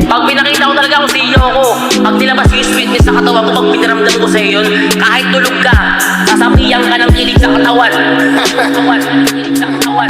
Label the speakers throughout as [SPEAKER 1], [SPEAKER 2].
[SPEAKER 1] Pag pinakita ko talaga kung sino ako, pag nilabas yung sweetness sa katawan ko, pag pinaramdam ko sa'yo yun, kahit tulog ka, sasabihan ka ng kilig sa katawan. Kilig sa katawan.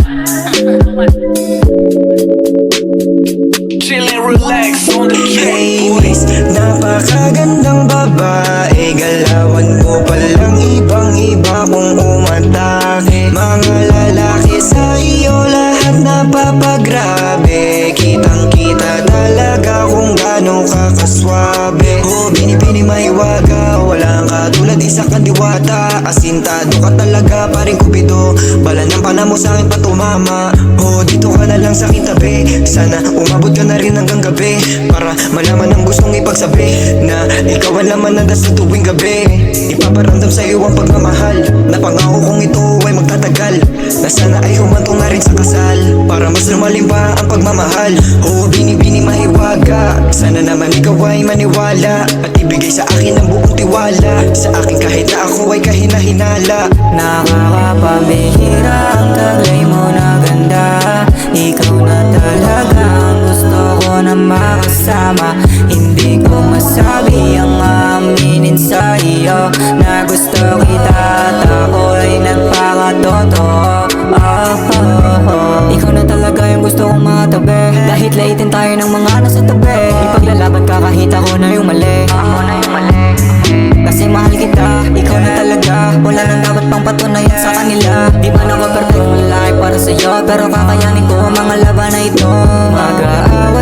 [SPEAKER 2] Chill and relax on the track, boys.
[SPEAKER 3] Napakagandang babae, galawan mo palang ibang-iba kung umatake. Mga lalaki sa iyo lahat napapagrabe. Kitang-kita talaga kung gaano ka kaswabe. Oh, bini-bini maiwaga, walang katulad isa kang diwata. Asintado ka talaga paring kupido, bala ng pana mo sa'kin patumama. Oh, dito ka na lang sa aking tabi, sana umabot ka na rin hanggang gabi, para malaman ang gustong ipagsabi, na ikaw ang laman na sa tuwing gabi. Ipaparamdam sa iyo ang pagmamahal, na pangako kong ito ay magtatagal, na sana ay humantong na rin sa kasal, para mas lumalim pa ang pagmamahal. Oo, bini-bini mahiwaga, sana naman ikaw ay maniwala, at ibigay sa akin ang buong tiwala, sa akin kahit na ako ay kahina-hinala.
[SPEAKER 4] Nakakapambihira ang taglay mo na ganda. Ikaw na talaga ang gusto ko na makasama. Hindi ko masabi ang aminin sa iyo na gusto kita at ako'y nagpakatotoo. Ikaw na talaga yung gusto kong matabi, kahit laitin tayo ng mga nasa tabi. Ipaglalaban ka kahit ako na yung mali. Kasi mahal kita, ikaw na talaga. Wala nang dapat pang patunayan sa kanila. Di man ako perfect, malaki para sa'yo, pero kakayanin ko ang mga laban na ito. Mag-aaway